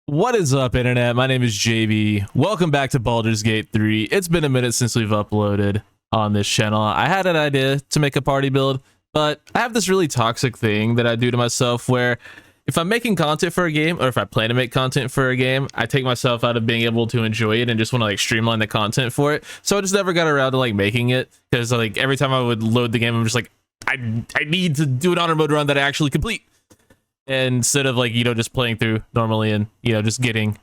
What is up, internet? My name is JB. Welcome back to Baldur's Gate 3. It's been a minute since we've uploaded on this channel. I had an idea to make a party build, but I have this really toxic thing that I do to myself where if I'm making content for a game, or if I plan to make content for a game, I take myself out of being able to enjoy it and just want to like streamline the content for it. So I just never got around to like making it, because like every time I would load the game, I'm just like, I need to do an honor mode run that I actually complete. Instead of like, just playing through normally and, just getting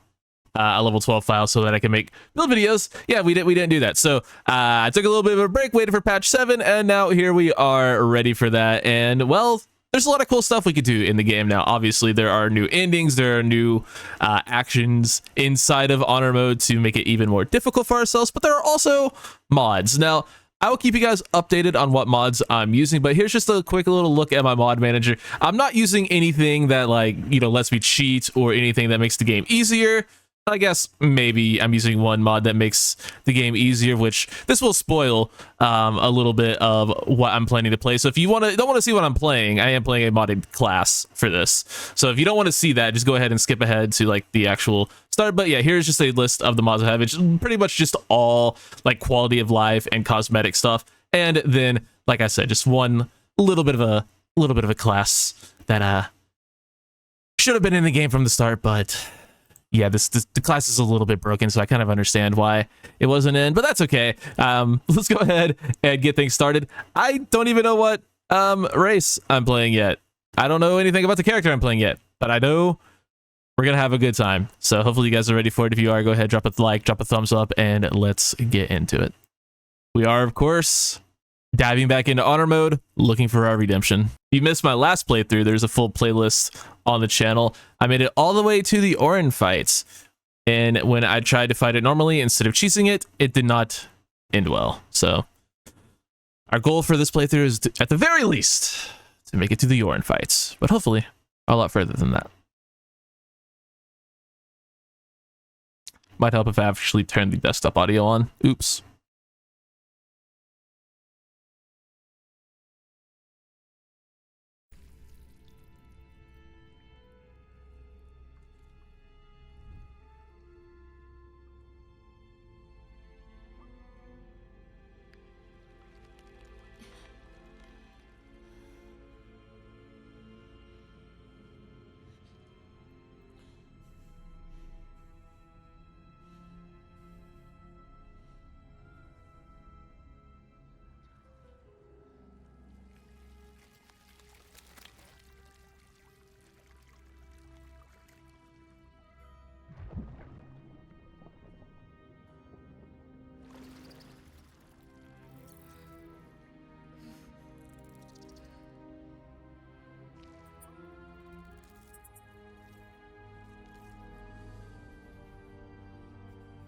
a level 12 file so that I can make build videos. Yeah, we didn't do that. So I took a little bit of a break, waited for patch 7, and now here we are ready for that. And well, there's a lot of cool stuff we could do in the game now. Obviously, there are new endings, there are new actions inside of honor mode to make it even more difficult for ourselves, but there are also mods. Now, I will keep you guys updated on what mods I'm using, but here's just a quick little look at my mod manager. I'm not using anything that like, lets me cheat or anything that makes the game easier. I guess maybe I'm using one mod that makes the game easier, which this will spoil a little bit of what I'm planning to play. So if you don't want to see what I'm playing, I am playing a modded class for this. So if you don't want to see that, just go ahead and skip ahead to like the actual start. But yeah, here's just a list of the mods I have. It's pretty much just all like quality of life and cosmetic stuff. And then, like I said, just one little bit of a class that should have been in the game from the start, but yeah, the class is a little bit broken, so I kind of understand why it wasn't in, but that's okay. Let's go ahead and get things started. I don't even know what race I'm playing yet. I don't know anything about the character I'm playing yet, but I know we're gonna have a good time. So hopefully you guys are ready for it. If you are, go ahead, drop a like, drop a thumbs up, and let's get into it. We are, of course, diving back into honor mode, looking for our redemption. If you missed my last playthrough, there's a full playlist on the channel. I made it all the way to the Orin fights, and when I tried to fight it normally instead of cheesing it, it did not end well. So our goal for this playthrough is at the very least to make it to the Orin fights, but hopefully a lot further than that. Might help if I actually turn the desktop audio on. Oops.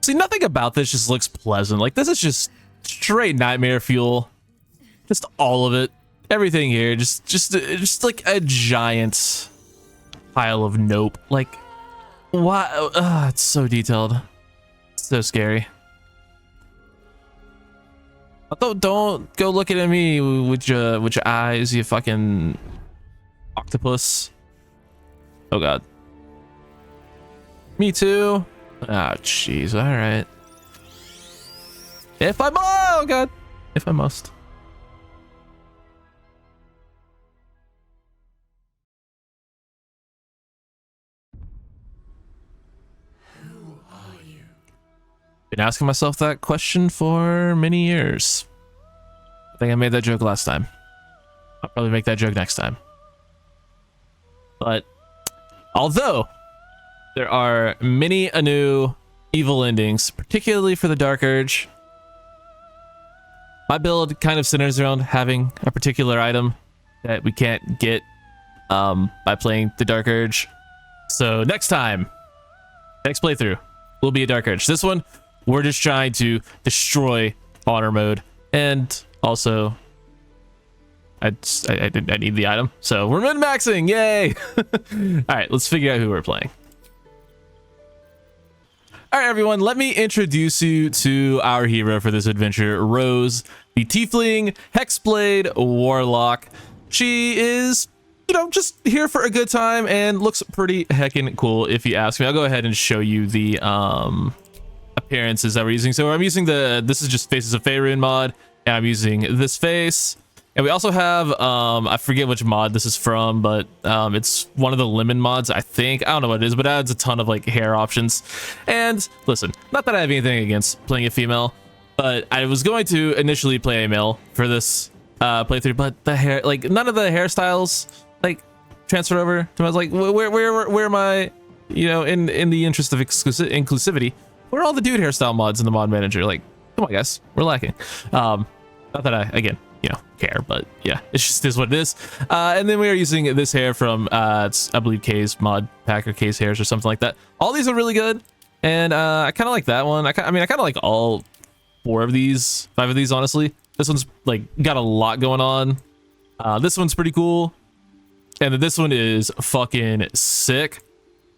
See, nothing about this just looks pleasant. Like, this is just straight nightmare fuel. Just all of it. Everything here. Just like a giant pile of nope. Like, why? It's so detailed. It's so scary. Don't go looking at me with your eyes, you fucking octopus. Oh, God. Me too. Oh, jeez. All right. If I must, oh God, if I must. Who are you? Been asking myself that question for many years. I think I made that joke last time. I'll probably make that joke next time. But although there are many new evil endings, particularly for the Dark Urge, my build kind of centers around having a particular item that we can't get by playing the Dark Urge. So next time, next playthrough will be a Dark Urge. This one, we're just trying to destroy honor mode, and also I need the item, so we're min-maxing, yay! All right, let's figure out who we're playing. All right, everyone, let me introduce you to our hero for this adventure, Rose, the Tiefling Hexblade Warlock. She is you know, just here for a good time and looks pretty heckin' cool if you ask me. I'll go ahead and show you the appearances that we're using. So I'm using this is just Faces of Faerun mod, and I'm using this face. And we also have, I forget which mod this is from, but it's one of the lemon mods, I think. I don't know what it is, but it adds a ton of like hair options. And listen, not that I have anything against playing a female, but I was going to initially play a male for this playthrough, but the hair, like none of the hairstyles like transfer over to me. I was like, where am I, you know, in the interest of inclusivity, where are all the dude hairstyle mods in the mod manager? Like, come on guys, we're lacking. Not that I, again, you know, care, but yeah, it just is what it is. And then we are using this hair from it's, I believe, K's mod pack or K's hairs or something like that. All these are really good, and I kind of like that one. I mean I kind of like all 5 of these honestly. This one's like got a lot going on. This one's pretty cool, and then this one is fucking sick.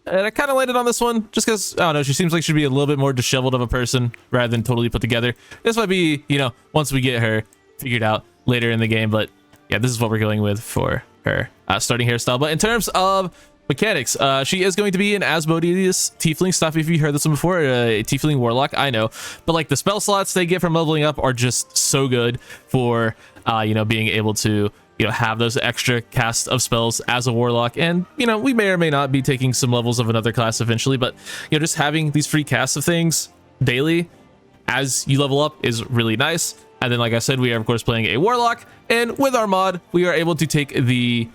And I kind of landed on this one just because, I don't know, she seems like she'd be a little bit more disheveled of a person rather than totally put together. This might be, you know, once we get her figured out later in the game, but yeah, this is what we're going with for her starting hairstyle. But in terms of mechanics, she is going to be an Asmodeus tiefling stuff. If you heard this one before, a tiefling warlock, I know, but like the spell slots they get from leveling up are just so good for you know, being able to, you know, have those extra cast of spells as a warlock. And you know, we may or may not be taking some levels of another class eventually, but you know, just having these free casts of things daily as you level up is really nice. And then, like I said, we are of course playing a warlock, and with our mod we are able to take the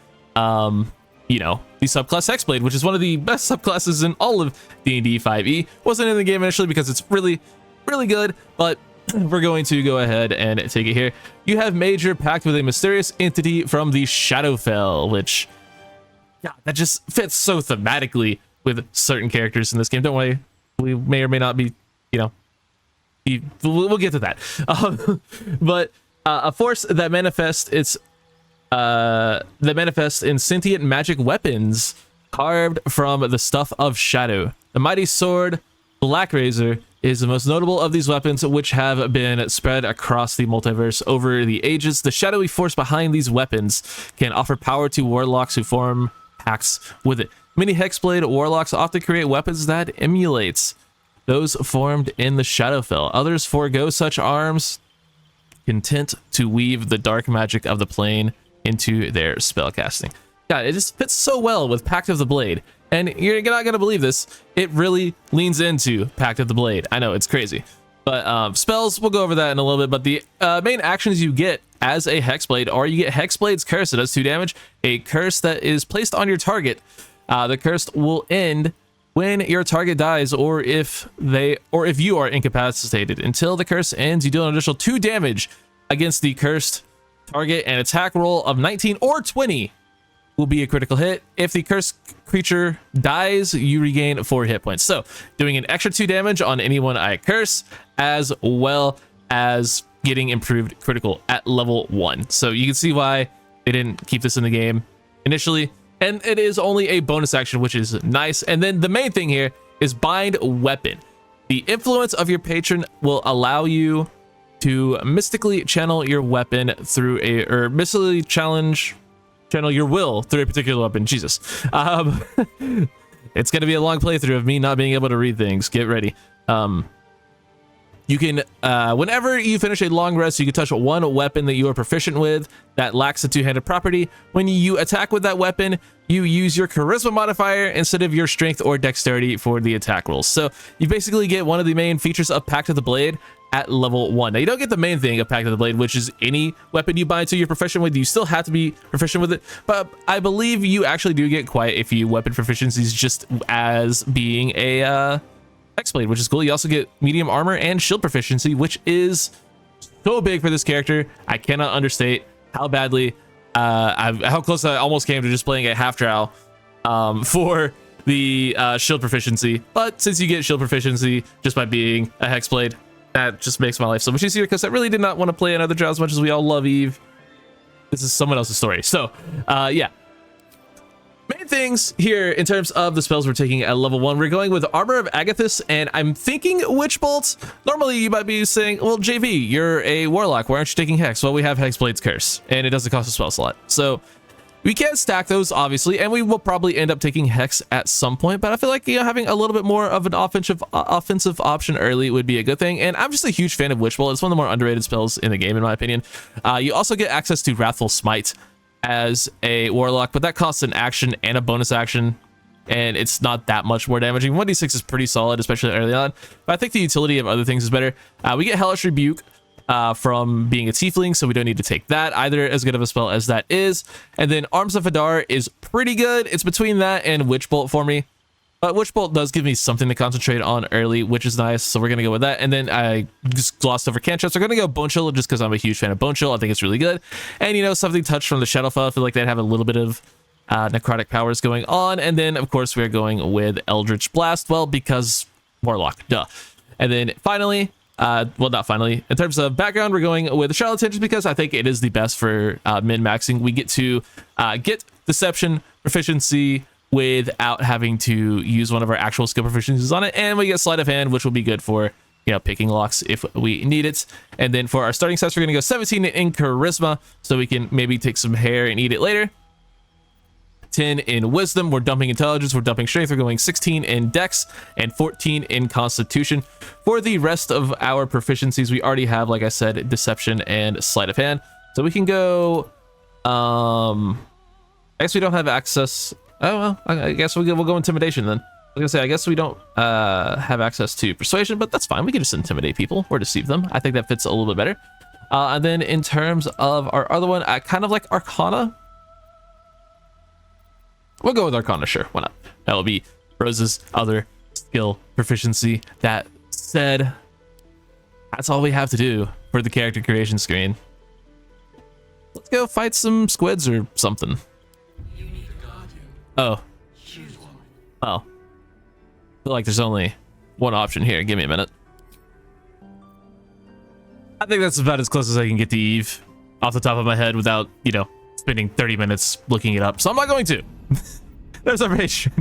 you know, the subclass Hexblade, which is one of the best subclasses in all of D&D 5e. Wasn't in the game initially because it's really good, but we're going to go ahead and take it here. You have made your pact with a mysterious entity from the Shadowfell, which, yeah, that just fits so thematically with certain characters in this game. Don't worry, we may or may not be, you know, we'll get to that. But a force that manifests in sentient magic weapons carved from the stuff of shadow. The mighty sword Black Razor is the most notable of these weapons, which have been spread across the multiverse over the ages. The shadowy force behind these weapons can offer power to warlocks who form pacts with it. Many Hexblade warlocks often create weapons that emulates those formed in the Shadowfell. Others forego such arms, content to weave the dark magic of the plane into their spellcasting. God, it just fits so well with Pact of the Blade. And you're not going to believe this, it really leans into Pact of the Blade. I know, it's crazy. But spells, we'll go over that in a little bit. But the main actions you get as a Hexblade are you get Hexblade's Curse. It does 2 damage. A curse that is placed on your target. The curse will end when your target dies, or if you are incapacitated. Until the curse ends, you deal an additional 2 damage against the cursed target. An attack roll of 19 or 20 will be a critical hit. If the cursed creature dies, you regain 4 hit points. So doing an extra 2 damage on anyone I curse, as well as getting improved critical at level 1. So you can see why they didn't keep this in the game initially. And it is only a bonus action, which is nice. And then the main thing here is Bind Weapon. The influence of your patron will allow you to mystically channel your weapon through mystically channel your will through a particular weapon. Jesus. It's going to be a long playthrough of me not being able to read things. Get ready. You can, whenever you finish a long rest, you can touch one weapon that you are proficient with that lacks a 2-handed property. When you attack with that weapon, you use your charisma modifier instead of your strength or dexterity for the attack rolls. So you basically get one of the main features of Pact of the Blade at level 1. Now you don't get the main thing of Pact of the Blade, which is any weapon you bind to you're proficient with. You still have to be proficient with it, but I believe you actually do get quite a few weapon proficiencies just as being a Hexblade, which is cool. You also get medium armor and shield proficiency, which is so big for this character. I cannot understate how badly how close I almost came to just playing a half drow for the shield proficiency. But since you get shield proficiency just by being a Hexblade, that just makes my life so much easier, because I really did not want to play another drow as much as we all love Eve. This is someone else's story. So yeah, main things here in terms of the spells we're taking at level 1, we're going with Armor of Agathis, and I'm thinking Witch Bolt. Normally you might be saying, well, JV, you're a warlock, why aren't you taking Hex? Well, we have Hexblade's Curse, and it doesn't cost a spell slot. So We can stack those, obviously, and we will probably end up taking Hex at some point, but I feel like, you know, having a little bit more of an offensive option early would be a good thing. And I'm just a huge fan of Witch Bolt. It's one of the more underrated spells in the game, in my opinion. You also get access to Wrathful Smite as a Warlock, but that costs an action and a bonus action, and it's not that much more damaging. 1d6 is pretty solid, especially early on, but I think the utility of other things is better. We get Hellish Rebuke from being a tiefling, so we don't need to take that either, as good of a spell as that is. And then Arms of Hadar is pretty good. It's between that and Witch Bolt for me, but Witch Bolt does give me something to concentrate on early, which is nice, so we're gonna go with that. And then I just glossed over cantrips. We're gonna go Bone Chill just because I'm a huge fan of Bone Chill. I think it's really good. And, you know, something touched from the Shadowfell. I feel like they'd have a little bit of necrotic powers going on. And then, of course, we're going with Eldritch Blast, well, because Warlock, duh. And then finally, well, not finally, in terms of background, we're going with the Charlatan just because I think it is the best for min-maxing. We get to get Deception Proficiency without having to use one of our actual skill proficiencies on it, and we get Sleight of Hand, which will be good for, you know, picking locks if we need it. And then for our starting stats, we're going to go 17 in Charisma, so we can maybe take some hair and eat it later. 10 in Wisdom, we're dumping Intelligence, we're dumping Strength, we're going 16 in Dex, and 14 in Constitution. For the rest of our proficiencies, we already have, like I said, Deception and Sleight of Hand. So we can go, I guess we don't have access, oh well, I guess we'll go Intimidation then. I was gonna say, I guess we don't have access to Persuasion, but that's fine, we can just intimidate people or deceive them. I think that fits a little bit better. And then in terms of our other one, I kind of like Arcana. We'll go with Arcana, sure, why not? That will be Rose's other skill proficiency. That said, that's all we have to do for the character creation screen. Let's go fight some squids or something. You need a guardian. Oh. Choose one. Well, I feel like there's only one option here. Give me a minute. I think that's about as close as I can get to Eve off the top of my head without, you know, spending 30 minutes looking it up. So I'm not going to. There's a ratio.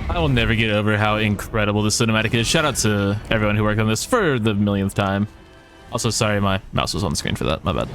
I will never get over how incredible this cinematic is. Shout out to everyone who worked on this for the millionth time. Also, sorry, my mouse was on the screen for that. My bad.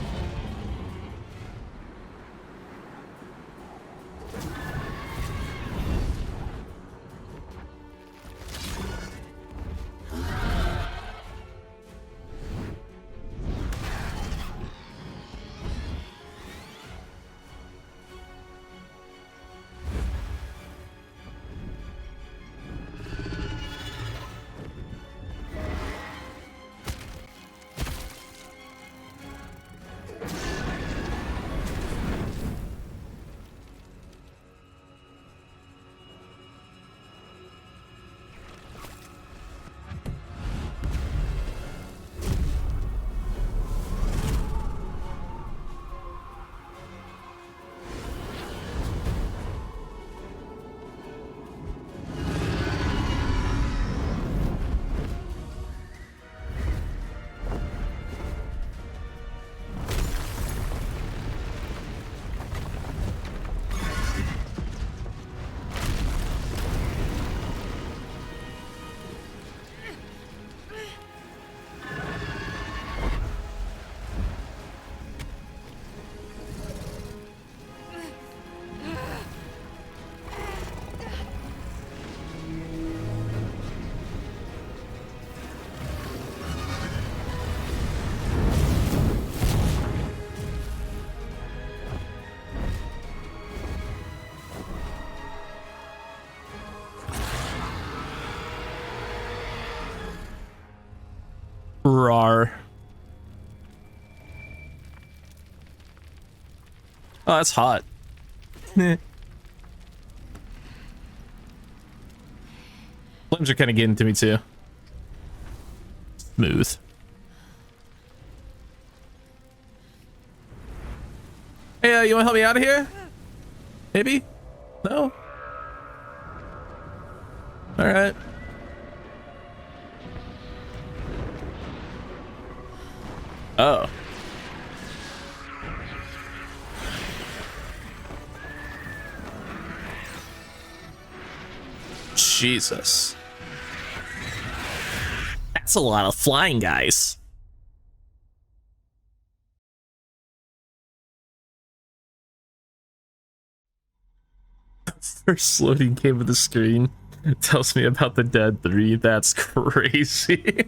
Rar. Oh, that's hot. Flames are kind of getting to me too. Smooth. Hey, you want to help me out of here? Maybe? No? All right. Oh. Jesus. That's a lot of flying, guys. First loading game of the screen tells me about the Dead 3. That's crazy.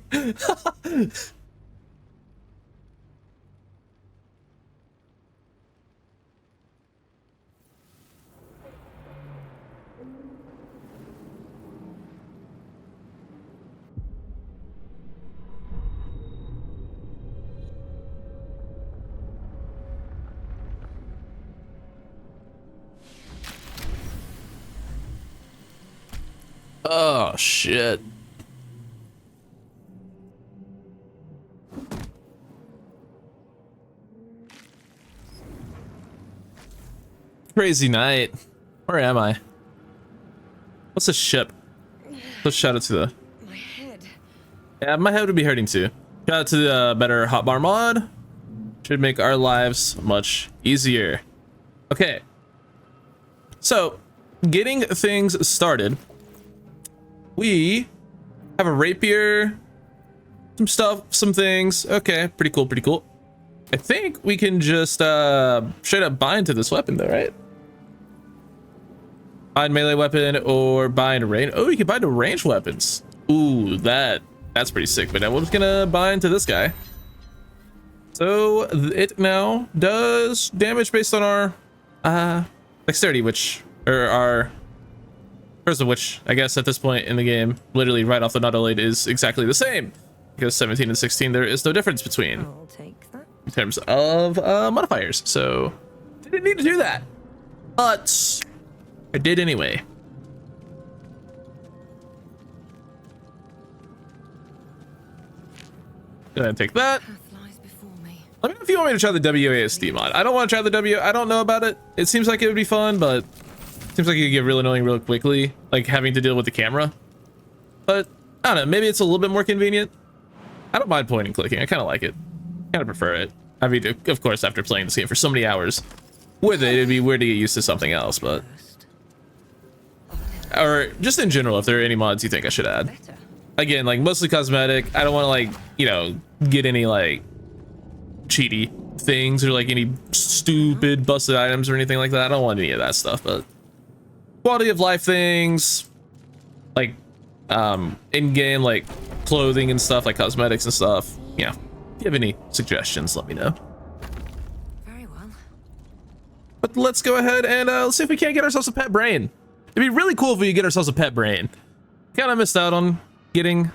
Oh, shit. Crazy night. Where am I? What's a ship? Let's shout it to the... My head. Yeah, my head would be hurting too. Shout out to the better hotbar mod. Should make our lives much easier. Okay. So, getting things started. We have a rapier, some stuff, some things. Okay, pretty cool, pretty cool. I think we can just straight up bind to this weapon though, right? Bind melee weapon or bind range. Oh, you can bind to ranged weapons. Ooh, that's pretty sick. But I'm just gonna bind to this guy. So it now does damage based on our dexterity, our first of which, I guess at this point in the game, literally right off the Nautiloid is exactly the same. Because 17 and 16, there is no difference between I'll take that. in terms of modifiers. So didn't need to do that, but I did anyway. Gonna take that. Path lies before me. Let me know if you want me to try the WASD mod. I don't want to try the I don't know about it. It seems like it would be fun, but it seems like it could get really annoying real quickly, like having to deal with the camera. But I don't know, maybe it's a little bit more convenient. I don't mind pointing and clicking. I kind of like it. Kind of prefer it. I mean, of course, after playing this game for so many hours with it, it'd be weird to get used to something else, but... Or just in general, if there are any mods you think I should add. Better. Again, like mostly cosmetic. I don't want to like, you know, get any like cheaty things or like any stupid busted items or anything like that. I don't want any of that stuff, but quality of life things, like in-game like clothing and stuff, like cosmetics and stuff. You know, if you have any suggestions, let me know. Very well. But let's go ahead and let's see if we can't get ourselves a pet brain. It'd be really cool if we could get ourselves a pet brain. Kind of missed out on getting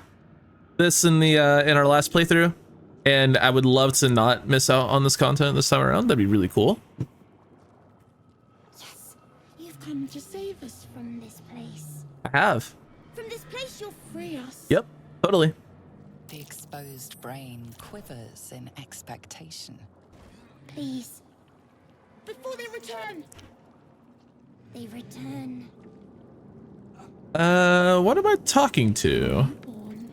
this in the in our last playthrough, and I would love to not miss out on this content this time around. That'd be really cool. Yes, you've come to save us from this place. I have. From this place, you'll free us. Yep, totally. The exposed brain quivers in expectation. Please. Before they return. They return. What am I talking to? Born.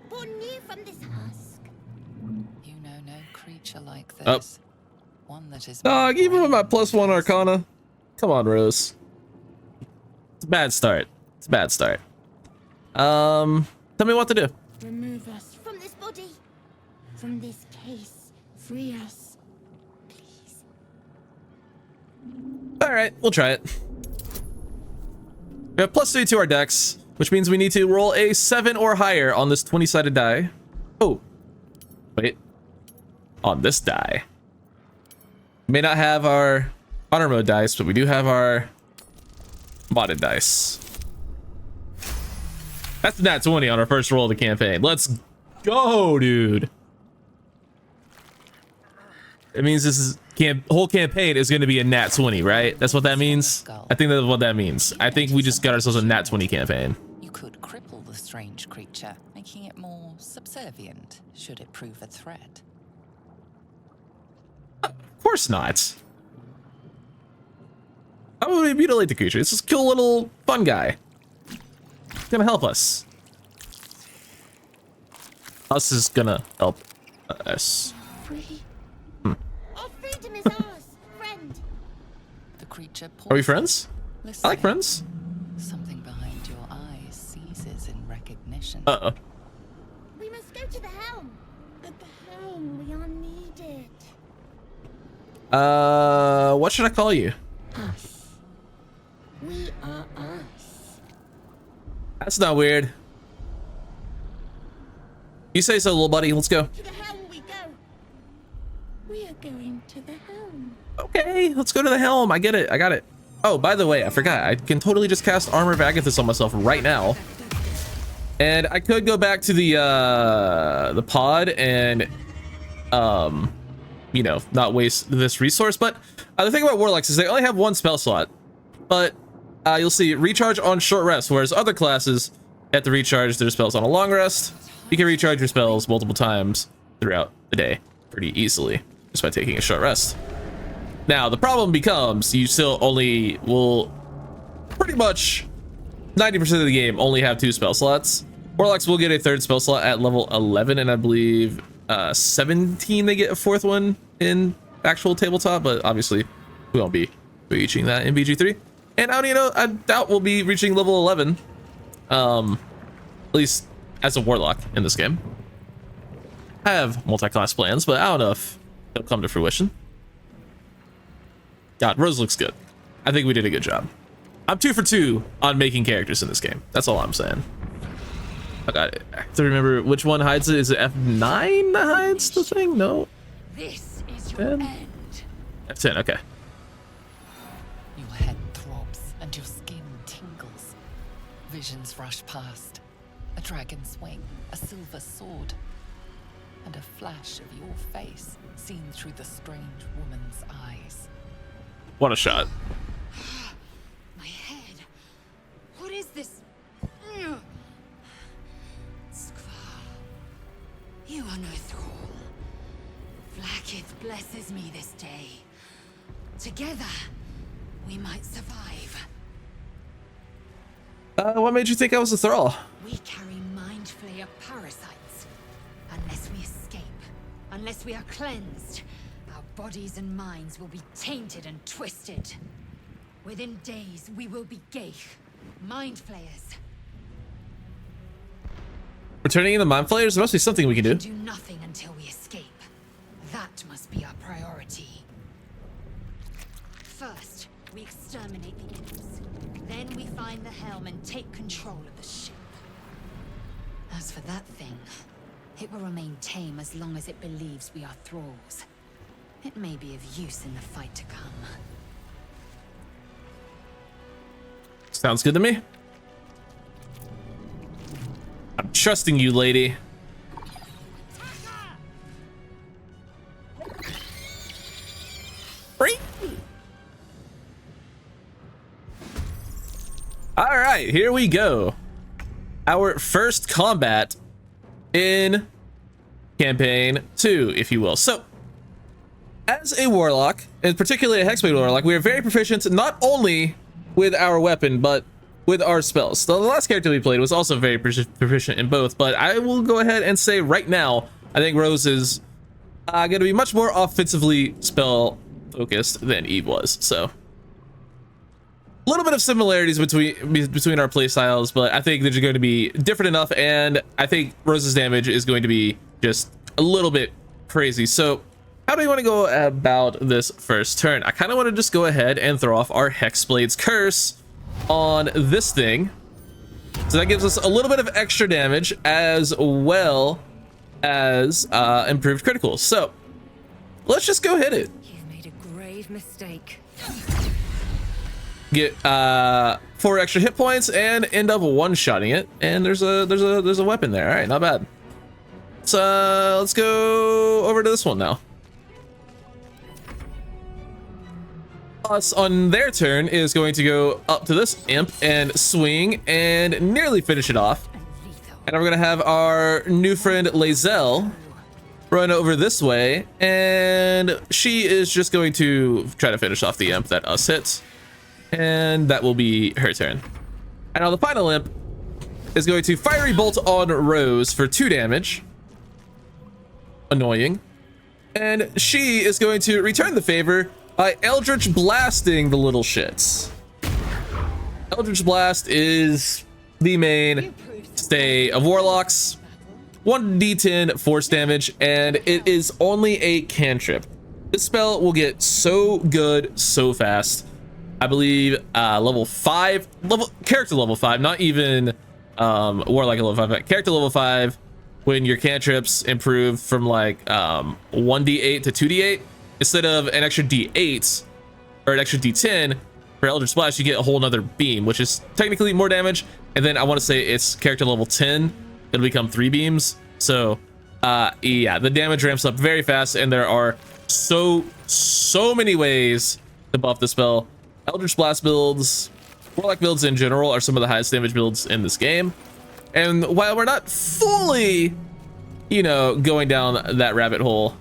Born new from this husk. You know no creature like Oh. this. One that is. Dog, even with my +1 Arcana. Come on, Rose. It's a bad start. It's a bad start. Tell me what to do. Remove us from this body. From this case. Free us. Please. All right, we'll try it. We have +3 to our dex, which means we need to roll a 7 or higher on this 20-sided die. Oh, wait. On this die. We may not have our honor mode dice, but we do have our modded dice. That's a nat 20 on our first roll of the campaign. Let's go, dude. It means this is whole campaign is going to be a nat 20, right? That's what that means. I think that's what that means. I think we just got ourselves a nat 20 campaign. You could cripple the strange creature, making it more subservient, should it prove a threat. Of course not. How would we mutilate the creature? It's this cool little fun guy. He's gonna help us. Us is gonna help us. Free. Our freedom is ours, friend. The creature Are we friends? pauses, I like listening. friends. Something behind your eyes seizes in recognition. Uh-oh. We must go to the helm. At the helm, we are needed. What should I call you? Us. We are us. That's not weird. You say so, little buddy. Let's go. To the helm we go. We are going to the helm. Okay, let's go to the helm. I get it. I got it. Oh, by the way, I forgot. I can totally just cast Armor of Agathis on myself right now. And I could go back to the pod and, you know, not waste this resource. But the thing about Warlocks is they only have one spell slot. But you'll see recharge on short rest, whereas other classes have to recharge their spells on a long rest. You can recharge your spells multiple times throughout the day pretty easily just by taking a short rest. Now, the problem becomes you still only will pretty much 90% of the game only have 2 spell slots. Warlocks will get a 3rd spell slot at level 11, and I believe 17 they get a 4th one in actual tabletop, but obviously we won't be reaching that in BG3. And I doubt we'll be reaching level 11, at least as a Warlock in this game. I have multi-class plans, but I don't know if they'll come to fruition. God, Rose looks good. I think we did a good job. I'm 2 for 2 on making characters in this game. That's all I'm saying. I got it. I have to remember which one hides it. Is it F9 that hides the thing? No. This is your 10? end. F10, okay. Your head throbs and your skin tingles. Visions rush past. A dragon's wing, a silver sword, and a flash of your face seen through the strange woman's eyes. What a shot. My head. What is this? Skvar. You are no thrall. Vlaakith blesses me this day. Together, we might survive. What made you think I was a thrall? We carry mind flayer parasites. Unless we escape, unless we are cleansed, our bodies and minds will be tainted and twisted. Within days, we will be Geich, mind flayers. Returning in the mind flayers? There must be something we can do. Do nothing until we escape. That must be our priority. First, we exterminate the imps. Then we find the helm and take control of the ship. As for that thing, it will remain tame as long as it believes we are thralls. It may be of use in the fight to come. Sounds good to me. I'm trusting you, lady. Free. All right, here we go. Our first combat in campaign 2, if you will. So, as a warlock, and particularly a Hexblade Warlock, we are very proficient not only with our weapon, but with our spells. The last character we played was also very proficient in both, but I will go ahead and say right now, I think Rose is going to be much more offensively spell focused than Eve was. So, a little bit of similarities between our playstyles, but I think they're going to be different enough, and I think Rose's damage is going to be just a little bit crazy. So, how do we want to go about this first turn? I kind of want to just go ahead and throw off our Hexblade's Curse on this thing. So that gives us a little bit of extra damage as well as improved criticals. So let's just go hit it. You've made a grave mistake. Get 4 extra hit points and end up one-shotting it. And there's a weapon there. All right, not bad. let's go over to this one now. Us on their turn is going to go up to this imp and swing and nearly finish it off. And we're gonna have our new friend Lae'zel run over this way, and she is just going to try to finish off the imp that us hits, and that will be her turn. And now the final imp is going to fiery bolt on Rose for 2 damage. Annoying. And she is going to return the favor by Eldritch Blasting the little shits. Eldritch Blast is the main stay of Warlocks. 1d10 force damage, and it is only a cantrip. This spell will get so good so fast. I believe level 5, character level 5, not even Warlock level 5, but character level 5, when your cantrips improve from like 1d8 to 2d8, instead of an extra d8 or an extra d10 for Eldritch Blast, you get a whole nother beam, which is technically more damage. And then I want to say it's character level 10, it'll become 3 beams. So yeah, the damage ramps up very fast, and there are so many ways to buff the spell. Eldritch Blast builds, Warlock builds in general, are some of the highest damage builds in this game. And while we're not fully, you know, going down that rabbit hole,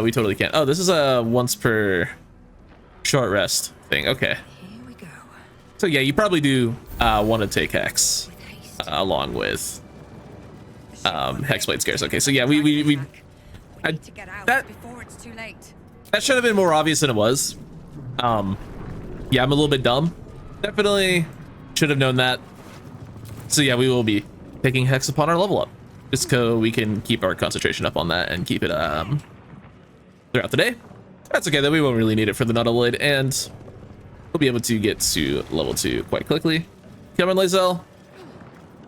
we totally can. Oh, this is a once per short rest thing. Okay. Here we go. So yeah, you probably do want to take Hex along with Hexblade Scares. Okay, so yeah, we Need to get out that before it's too late. that should have been more obvious than it was. Yeah, I'm a little bit dumb. Definitely should have known that. So yeah, we will be taking Hex upon our level up, just so we can keep our concentration up on that and keep it throughout the day. That's okay, though. We won't really need it for the Nautiloid, and we'll be able to get to level 2 quite quickly. Come on, Lae'zel. All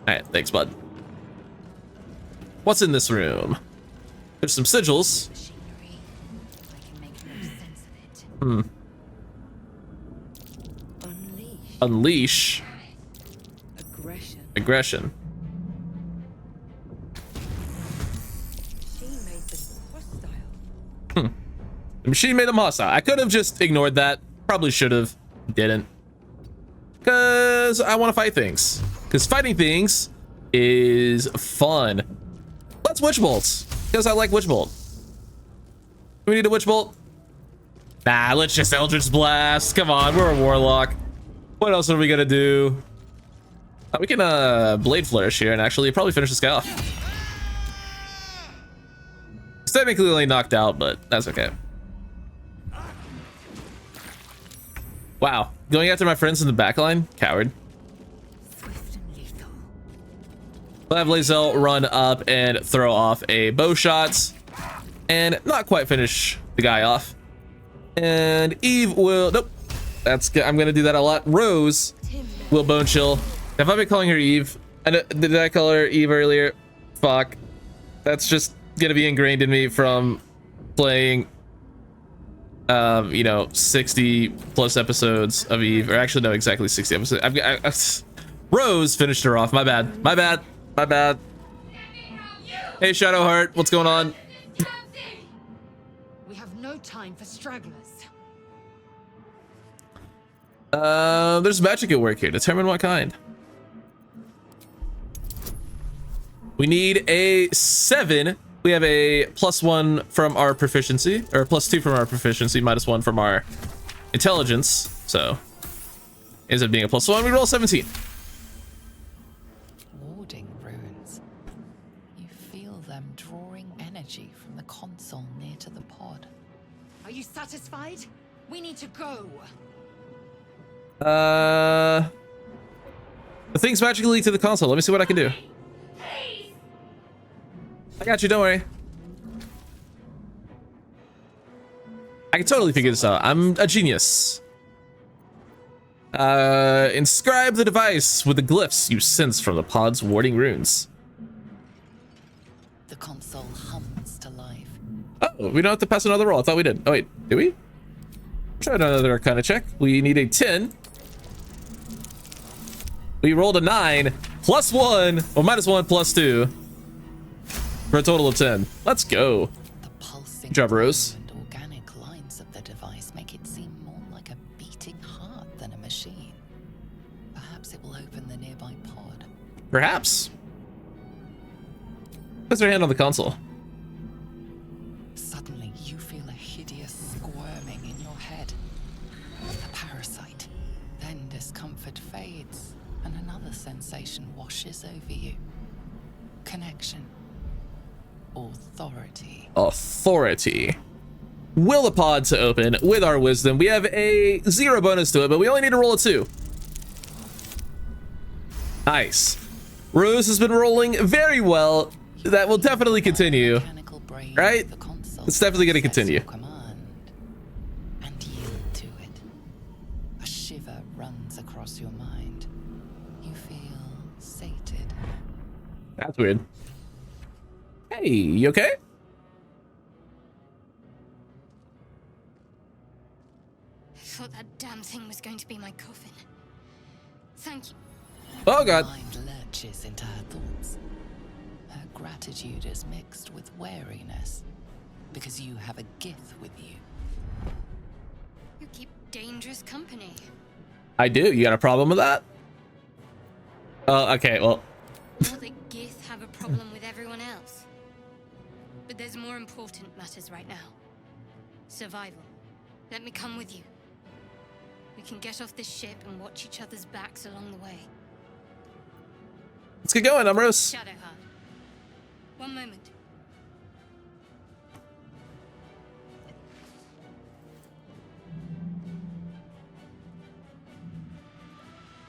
right, thanks, bud. What's in this room? There's some sigils. Machinery. I can make no sense of it. Unleash. Unleash Aggression. aggression. She made them hostile. The machine made them hostile. I could have just ignored that. Probably should have. Didn't. Because I want to fight things. Because fighting things is fun. Let's Witch Bolts. Because I like Witch Bolt. Do we need a Witch Bolt? Nah, let's just Eldritch Blast. Come on, we're a Warlock. What else are we gonna do? We can Blade Flourish here and actually probably finish this guy off. He's technically only knocked out, but that's okay. Wow, going after my friends in the back line? Coward. Swift and lethal. We'll have Lae'zel run up and throw off a bow shot and not quite finish the guy off. And Eve will, nope, that's good. I'm gonna do that a lot. Rose will bone chill. Have I been calling her Eve? Did I call her Eve earlier? Fuck. That's just gonna be ingrained in me from playing you know, 60 plus episodes of Eve, or actually no, exactly 60 episodes. Rose finished her off. My bad. My bad. My bad. Hey, Shadowheart, what's going on? We have no time for stragglers. There's magic at work here. Determine what kind. We need a 7. We have a +1 from our proficiency, or +2 from our proficiency, -1 from our intelligence. So, ends up being a +1. We roll 17. Warding runes. You feel them drawing energy from the console near to the pod. Are you satisfied? We need to go. The thing's magically linked to the console. Let me see what I can do. I got you, don't worry. I can totally figure this out. I'm a genius. Inscribe the device with the glyphs you sense from the pod's warding runes. The console hums to life. Oh, we don't have to pass another roll. I thought we did. Oh wait, do we? Try another Arcana check. We need a 10. We rolled a 9, +1, or -1, +2. for a total of 10. Let's go. The pulsing Good job, Rose. and organic lines of the device make it seem more like a beating heart than a machine. Perhaps it will open the nearby pod. Perhaps. Puts her hand on the console. Suddenly, you feel a hideous squirming in your head. A parasite. Then discomfort fades, and another sensation washes over you. Connection. Authority. Authority. Will the pod to open with our wisdom. We have a 0 bonus to it, but we only need to roll a 2. Nice. Rose has been rolling very well. That will definitely continue. Mechanical brain right? of the console It's definitely going to says your continue. command, and yield to it. A shiver runs across your mind. You feel sated. That's weird. Hey, you okay? I thought that damn thing was going to be my coffin. Thank you. Oh god. Mind lurches into her thoughts. Her gratitude is mixed with wariness, because you have a gift with you. You keep dangerous company. I do. You got a problem with that? Oh, okay. Well, Not that Gith have a problem with everyone else. But there's more important matters right now. Survival. Let me come with you. We can get off this ship and watch each other's backs along the way. let's get going. I'm Rose. Shadowheart. One moment.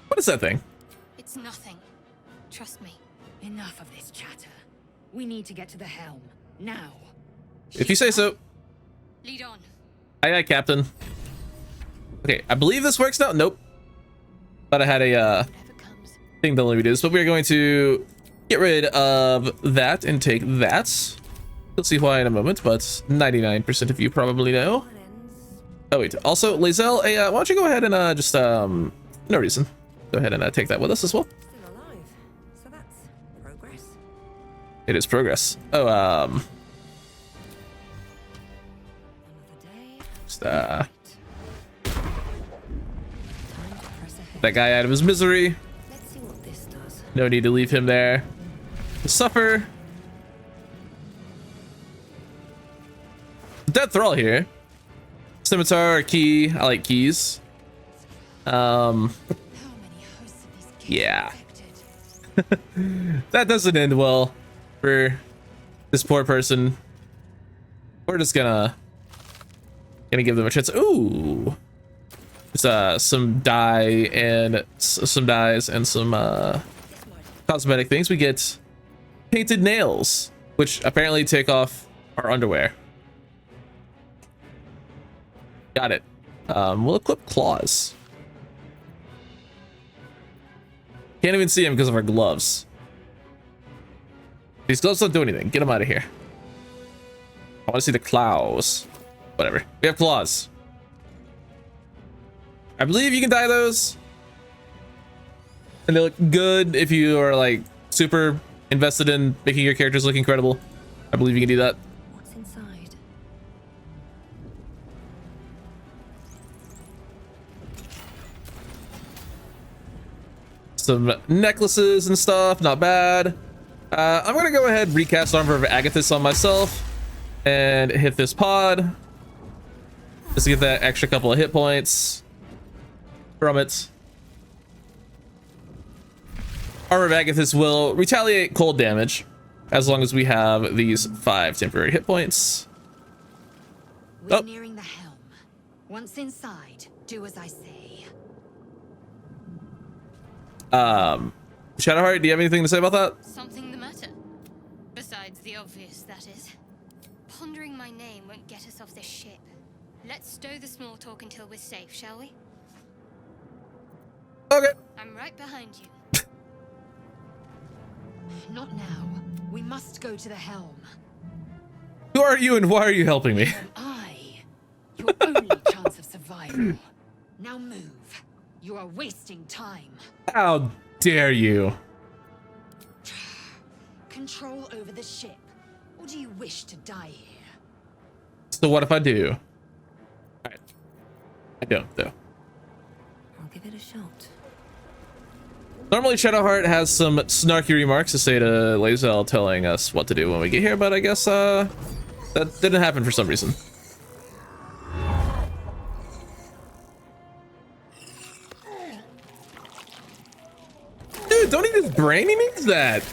What is that thing? It's nothing. Trust me. Enough of this chatter. We need to get to the helm. Now. If you say so. Lead on. Aye, aye, Captain. Okay, I believe this works now. Nope. But I had a Whatever comes. thing that let me do this, but we're going to get rid of that and take that. You'll see why in a moment, but 99% of you probably know. Oh wait, also Lazelle, hey, why don't you go ahead and just no reason. Go ahead and take that with us as well. Still alive. So that's progress. It is progress. Oh, Another day. just Time to press ahead. that guy out of his misery. Let's see what this does. No need to leave him there to suffer. Dead Thrall here. Scimitar, key. I like keys. How many hosts of these kids Yeah. infected? That doesn't end well for this poor person. We're just gonna give them a chance. Ooh, just some dye and some dyes and some cosmetic things. We get painted nails, which apparently take off our underwear. Got it. We'll equip claws. Can't even see him because of our gloves. These gloves don't do anything. Get them out of here. I want to see the claws. Whatever. We have claws. I believe you can dye those. And they look good if you are like super invested in making your characters look incredible. I believe you can do that. What's inside? Some necklaces and stuff, not bad. I'm gonna go ahead and recast Armor of Agathis on myself and hit this pod just to get that extra couple of hit points from it. Armor of Agathis will retaliate cold damage as long as we have these 5 temporary hit points. We're Oh. nearing the helm. Once inside, do as I say. Shadowheart, do you have anything to say about that? Something the matter? Besides the obvious, that is. Pondering my name won't get us off this ship. Let's stow the small talk until we're safe, shall we? Okay. I'm right behind you. Not now. We must go to the helm. Who are you and why are you helping me? Your only chance of survival. Now move. You are wasting time. How dare you? Control over the ship. Or do you wish to die here? So what if I do? All right. I don't though. I'll give it a shot. Normally Shadowheart has some snarky remarks to say to Lae'zel telling us what to do when we get here, but I guess that didn't happen for some reason. Dude, don't eat his brain, he needs that.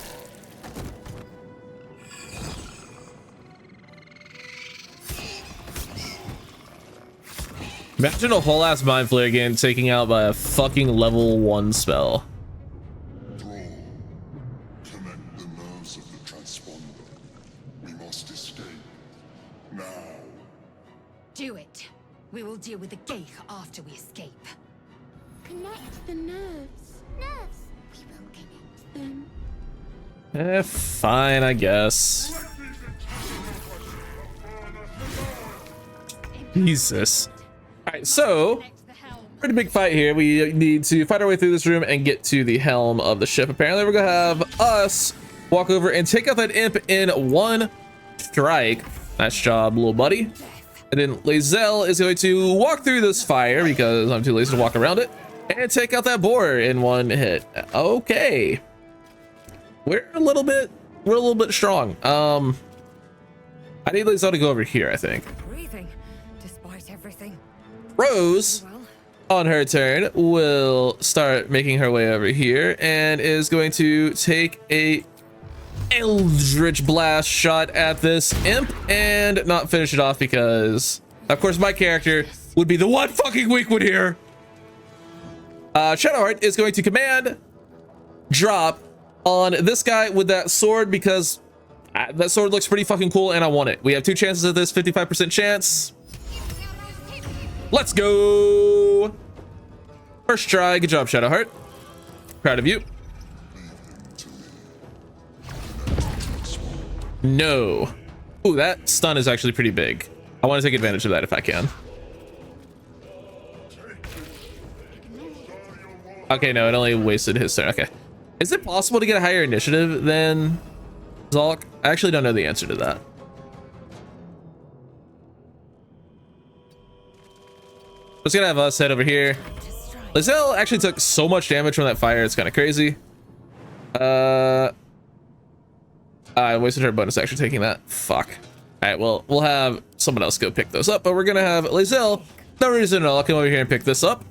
Imagine a whole ass mind flare game taking out by a fucking level 1 spell. Connect the nerves of the transponder. We must escape. Now. Do it. We will deal with the Geich after we escape. Connect the nerves. Nerves. We will connect them. Fine, I guess. Jesus. Alright, so pretty big fight here. We need to fight our way through this room and get to the helm of the ship. Apparently we're gonna have us walk over and take out that imp in one strike. Nice job, little buddy. And then Lae'zel is going to walk through this fire because I'm too lazy to walk around it, and take out that boar in one hit. Okay. We're a little bit strong. I need Lae'zel to go over here, I think. Breathing, despite everything. Rose, Well, on her turn, will start making her way over here and is going to take a Eldritch Blast shot at this imp and not finish it off because, of course, my character would be the one fucking weak one here. Shadowheart is going to command drop on this guy with that sword because that sword looks pretty fucking cool and I want it. We have 2 chances at this, 55% chance. Let's go. First try. Good job, Shadowheart. Proud of you. No. Ooh, that stun is actually pretty big. I want to take advantage of that if I can. Okay, no, it only wasted his turn. Okay. Is it possible to get a higher initiative than Zolk? I actually don't know the answer to that. Just gonna have us head over here. Lae'zel actually took so much damage from that fire, it's kind of crazy. I wasted her bonus action taking that. Fuck. All right, well, we'll have someone else go pick those up, but we're gonna have Lae'zel, no reason at all, come over here and pick this up,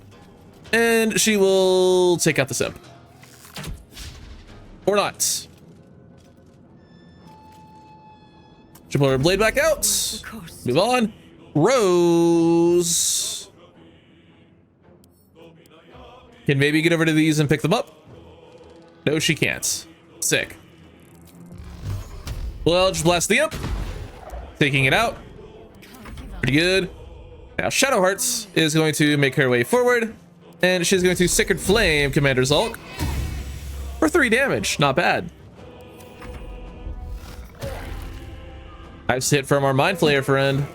and she will take out the imp. Or not. She'll pull her blade back out. Move on. Rose can maybe get over to these and pick them up. No, she can't. Sick. Well, just blast the imp. Taking it out. Pretty good. Now Shadowheart is going to make her way forward, and she's going to Sacred Flame Commander Zolk for 3 damage. Not bad. Nice hit from our Mind Flayer friend.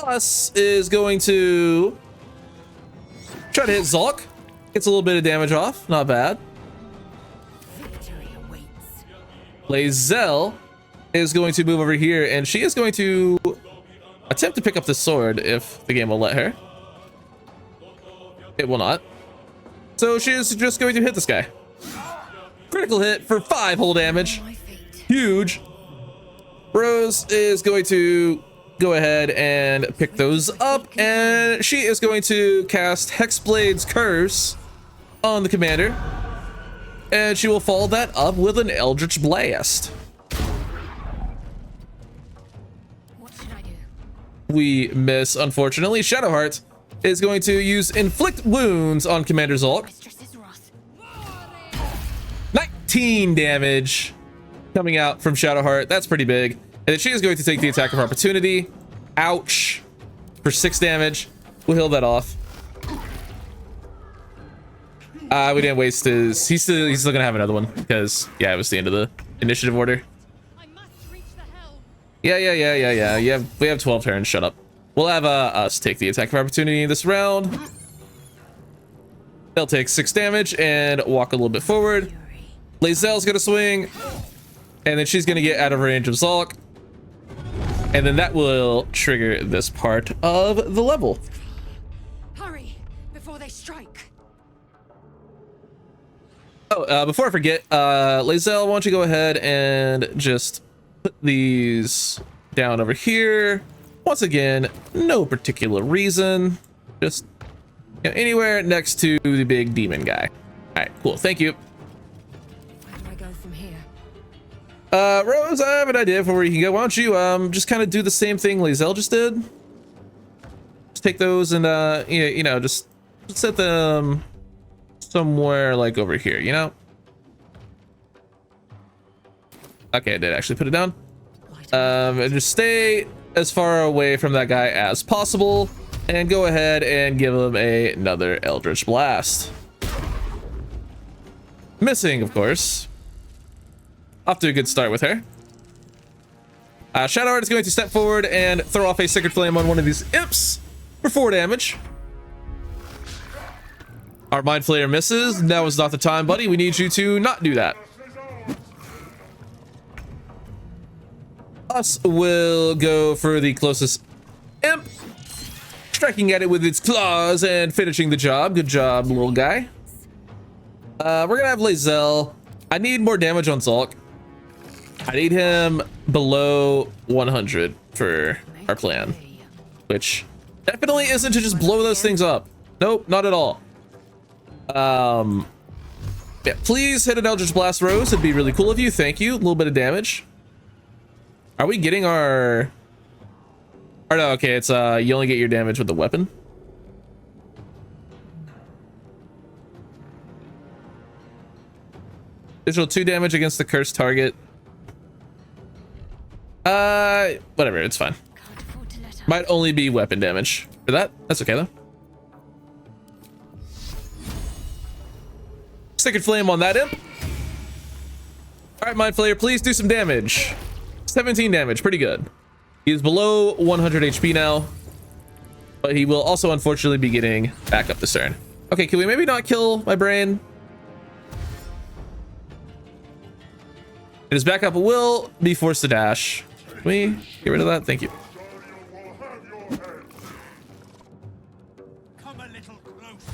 Us is going to try to hit Zolk. Gets a little bit of damage off. Not bad. Lae'zel is going to move over here, and she is going to attempt to pick up the sword if the game will let her. It will not. So she is just going to hit this guy. Critical hit for 5 whole damage. Huge. Rose is going to go ahead and pick those up, and she is going to cast Hexblade's Curse on the commander, and she will follow that up with an Eldritch Blast. What should I do? We miss, unfortunately. Shadowheart is going to use Inflict Wounds on Commander Zolk. Mistress's wrath. 19 damage coming out from Shadowheart. That's pretty big. And then she is going to take the attack of opportunity. Ouch. For 6 damage. We'll heal that off. We didn't waste his... He's still gonna have another one because, yeah, it was the end of the initiative order. I must reach the helm. Yeah. We have 12 turns. Shut up. We'll have us take the attack of opportunity this round. They'll take 6 damage and walk a little bit forward. Lae'zel's gonna swing, and then she's gonna get out of range of Zulk, and then that will trigger this part of the level. Hurry before they strike. Oh, before I forget, Lae'zel, why don't you go ahead and just put these down over here. Once again, no particular reason, just anywhere next to the big demon guy. All right, cool. Thank you. Where do I go from here? Rose, I have an idea for where you can go. Why don't you just kind of do the same thing Lae'zel just did? Just take those and you know, just set them somewhere like over here, you know? Okay, I did actually put it down. And just stay as far away from that guy as possible, and go ahead and give him another Eldritch Blast. Missing, of course. Off to a good start with her. Shadowheart is going to step forward and throw off a Sacred Flame on one of these imps for 4 damage. Our Mind Flayer misses. Now is not the time, buddy. We need you to not do that. Us will go for the closest imp, striking at it with its claws and finishing the job. Good job, little guy. We're gonna have Lae'zel. I need more damage on Zulk. I need him below 100 for our plan, which definitely isn't to just blow those things up. Nope, not at all. Yeah, please hit an Eldritch Blast, Rose. It'd be really cool of you. Thank you. A little bit of damage. Are we getting our... Or no, okay, it's you only get your damage with the weapon. Additional 2 damage against the cursed target. Whatever, it's fine. Might only be weapon damage for that. That's okay though. Sacred Flame on that imp. All right, Mind Flayer, please do some damage. 17 damage, pretty good. He is below 100 HP now, but he will also unfortunately be getting back up this turn. Okay, can we maybe not kill my brain? And his backup will be forced to dash. Can we get rid of that? Thank you.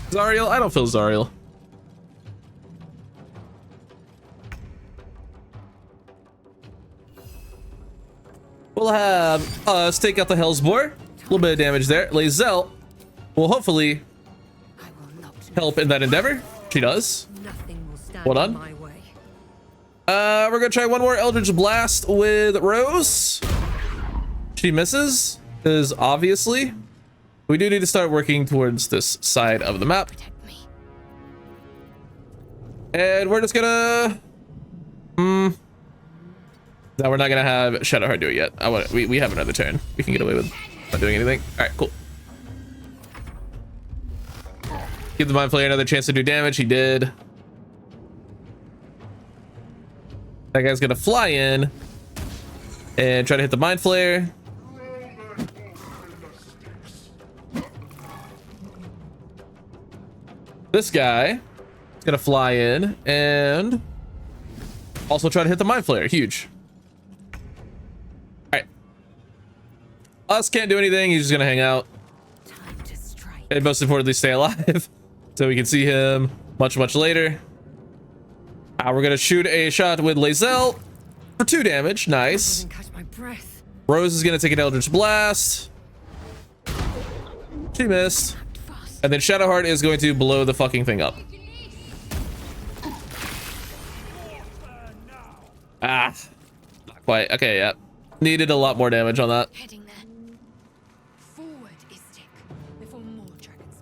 Zariel? I don't feel Zariel. We'll have us take out the Hellsboar. A little bit of damage there. Lae'zel will hopefully help in that endeavor. She does. Hold on. We're gonna try one more Eldritch Blast with Rose. She misses, because obviously we do need to start working towards this side of the map. And we're just gonna no, we're not gonna have Shadowheart do it yet. We have another turn. We can get away with not doing anything. All right, cool. Give the Mind Flayer another chance to do damage. He did. That guy's gonna fly in and try to hit the Mind Flayer. This guy is gonna fly in and also try to hit the Mind Flayer. Huge. All right. Us can't do anything. He's just gonna hang out. And most importantly, stay alive. So we can see him much later. We're gonna shoot a shot with Lae'zel for 2 damage. Nice. Rose is gonna take an Eldritch Blast. She missed. And then Shadowheart is going to blow the fucking thing up. Not quite. Okay, yeah. Needed a lot more damage on that. Heading there. Forward, Istik, before more dragons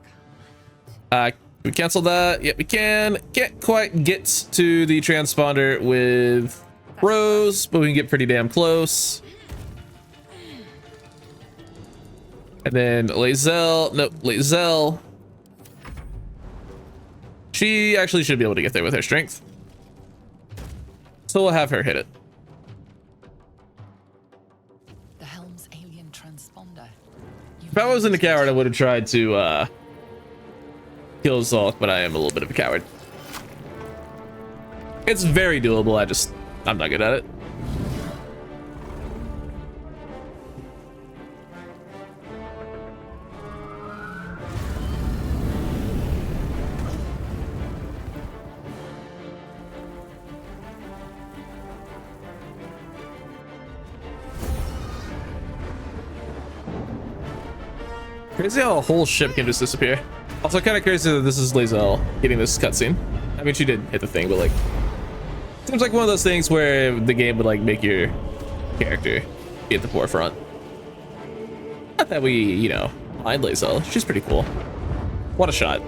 come. We cancel that. Yep, we can. Can't quite get to the transponder with Rose, but we can get pretty damn close. And then Lae'zel. Nope, Lae'zel. She actually should be able to get there with her strength. So we'll have her hit it. The helm's alien transponder. If I wasn't a coward, I would have tried to kill Zulk, but I am a little bit of a coward. It's very doable. I'm not good at it. Crazy how a whole ship can just disappear. Also kind of crazy that this is Lae'zel getting this cutscene. I mean, she did hit the thing, but like, seems like one of those things where the game would like make your character be at the forefront. Not that we, you know, mind Lae'zel. She's pretty cool. What a shot.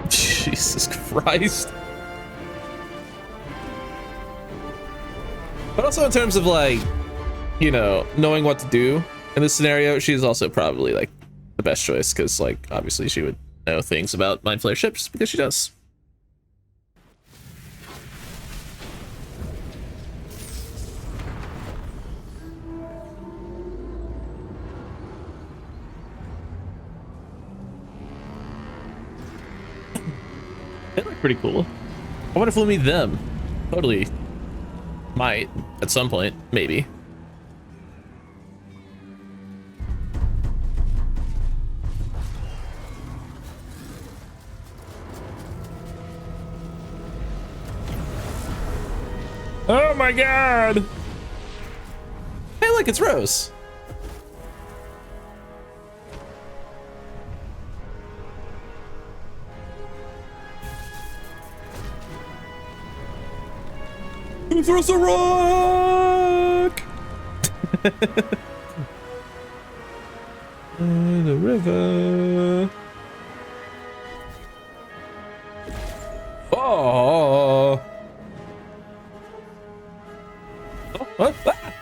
Jesus Christ. But also in terms of like, you know, knowing what to do in this scenario, she's also probably like the best choice because like obviously she would know things about Mind Flayer ships because she does. They look pretty cool. I wonder if we'll meet them. Totally might at some point, maybe. Oh my god! Hey, look, it's Rose. Who throws a rock? In the river. Oh. What? Ah!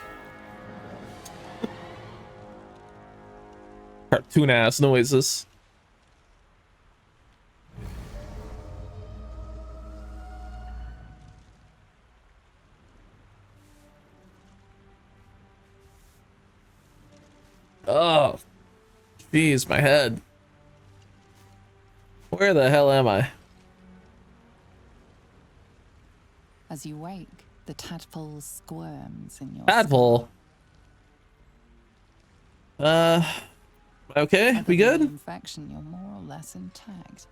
Cartoon ass noises. Oh, jeez, my head. Where the hell am I? As you wake, the tadpole squirms in your Tadpole. Okay, we good? Infection, you're more or less intact.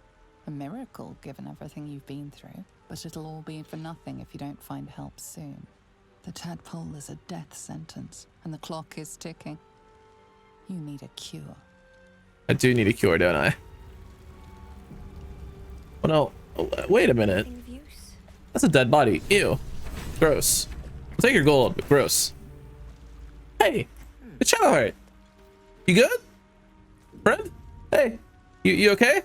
A miracle given everything you've been through, but it'll all be for nothing if you don't find help soon. The tadpole is a death sentence, and the clock is ticking. You need a cure. I do need a cure, don't I? Oh no, wait a minute. That's a dead body. Ew. Gross. I'll take your gold, but gross. Hey, it's Shadowheart. You good? Friend? Hey, you okay?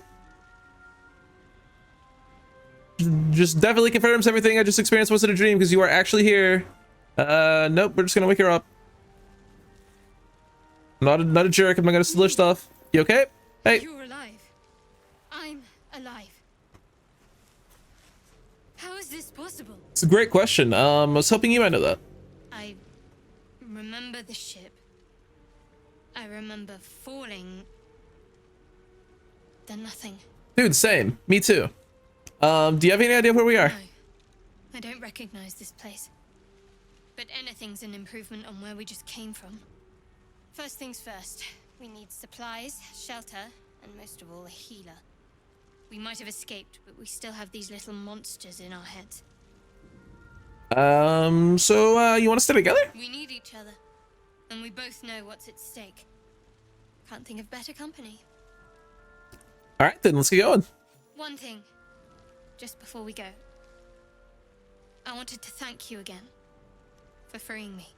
Just definitely confirms everything I just experienced wasn't a dream because you are actually here. Nope, we're just gonna wake her up. Not a jerk. I'm not gonna steal stuff. You okay? Hey. You're alive. I'm alive. How is this possible? It's a great question. I was hoping you might know that. I remember the ship. I remember falling. Then nothing. Dude, same. Me too. Do you have any idea where we are? No, I don't recognize this place. But anything's an improvement on where we just came from. First things first, we need supplies, shelter, and most of all, a healer. We might have escaped, but we still have these little monsters in our heads. So, you want to stay together? We need each other, and we both know what's at stake. Can't think of better company. All right, then let's get going. One thing, just before we go. I wanted to thank you again for freeing me.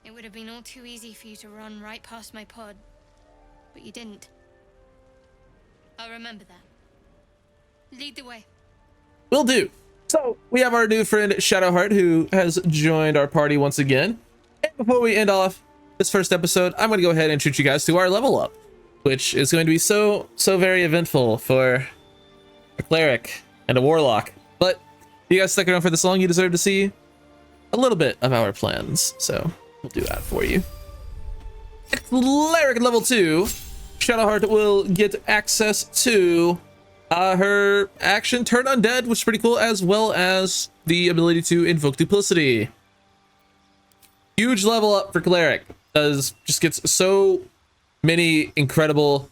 It would have been all too easy for you to run right past my pod, but you didn't. I'll remember that. Lead the way. Will do. So we have our new friend Shadowheart who has joined our party once again. And before we end off this first episode, I'm going to go ahead and introduce you guys to our level up, which is going to be so very eventful for a cleric and a warlock. But if you guys stuck around for this long, you deserve to see a little bit of our plans. So we'll do that for you. Cleric level 2, Shadowheart will get access to Her action Turn Undead was pretty cool, as well as the ability to invoke duplicity. Huge level up for cleric. Just gets so many incredible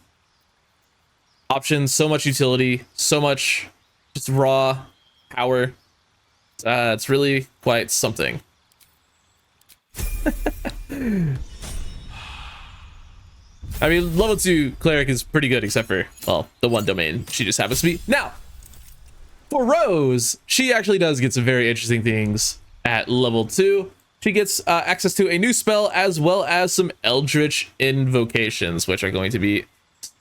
options, so much utility, so much just raw power. It's really quite something. I mean, level 2 cleric is pretty good, except for, well, the one domain she just happens to be. Now, for Rose, she actually does get some very interesting things at level 2. She gets access to a new spell, as well as some Eldritch invocations, which are going to be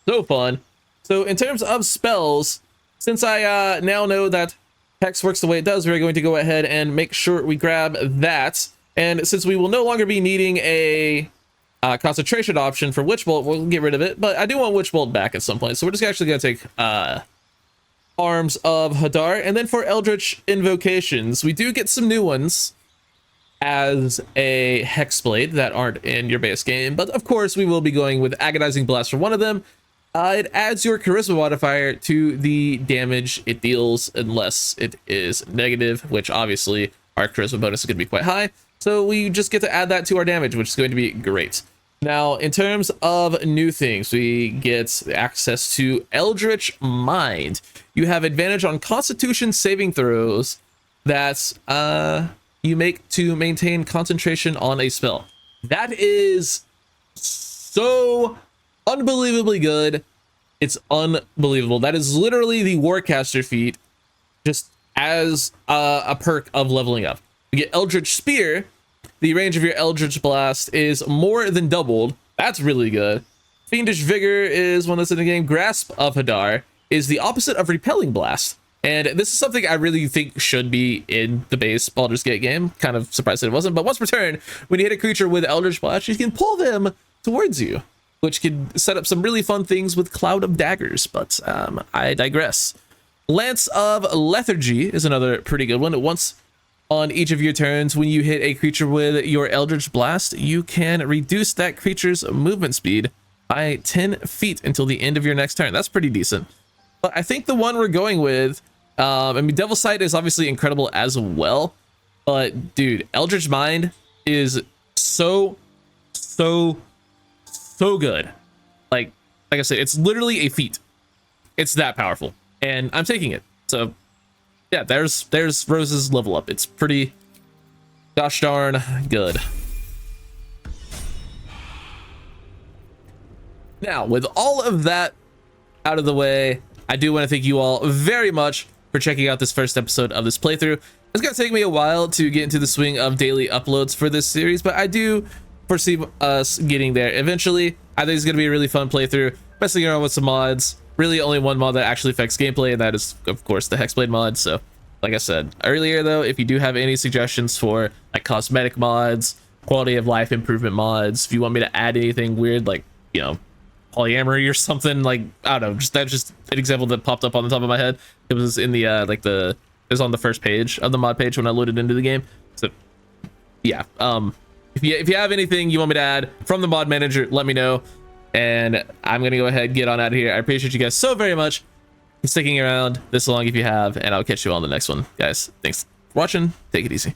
so fun. So in terms of spells, since I now know that Hex works the way it does, we're going to go ahead and make sure we grab that. And since we will no longer be needing a concentration option for Witch Bolt, we'll get rid of it. But I do want Witch Bolt back at some point, so we're just actually going to take Arms of Hadar. And then for Eldritch invocations, we do get some new ones as a Hexblade that aren't in your base game. But of course, we will be going with Agonizing Blast for one of them. It adds your charisma modifier to the damage it deals, unless it is negative, which obviously our charisma bonus is going to be quite high. So we just get to add that to our damage, which is going to be great. Now, in terms of new things, we get access to Eldritch Mind. You have advantage on Constitution saving throws that you make to maintain concentration on a spell. That is so unbelievably good. It's unbelievable. That is literally the Warcaster feat, just as a perk of leveling up. You get Eldritch Spear. The range of your Eldritch Blast is more than doubled. That's really good. Fiendish Vigor is one that's in the game. Grasp of Hadar is the opposite of Repelling Blast. And this is something I really think should be in the base Baldur's Gate game. Kind of surprised that it wasn't. But once per turn, when you hit a creature with Eldritch Blast, you can pull them towards you, which can set up some really fun things with Cloud of Daggers. But I digress. Lance of Lethargy is another pretty good one. Once on each of your turns, when you hit a creature with your Eldritch Blast, you can reduce that creature's movement speed by 10 feet until the end of your next turn. That's pretty decent. But I think the one we're going with, I mean, Devil's Sight is obviously incredible as well. But dude, Eldritch Mind is so good. Like I said, it's literally a feat. It's that powerful, and I'm taking it. So yeah, there's Rose's level up. It's pretty gosh darn good. Now, with all of that out of the way, I do want to thank you all very much for checking out this first episode of this playthrough. It's going to take me a while to get into the swing of daily uploads for this series, but I do foresee us getting there eventually. I think it's going to be a really fun playthrough, messing around with some mods. Really only one mod that actually affects gameplay, and that is, of course, the Hexblade mod. So, like I said earlier, though, if you do have any suggestions for like cosmetic mods, quality of life improvement mods, if you want me to add anything weird, like, you know, polyamory or something, like, I don't know, that's just an example that popped up on the top of my head. It was in the it was on the first page of the mod page when I loaded into the game. So yeah, if you have anything you want me to add from the mod manager, let me know. And I'm gonna go ahead and get on out of here. I appreciate you guys so very much for sticking around this long if you have, and I'll catch you on the next one. Guys, thanks for watching. Take it easy.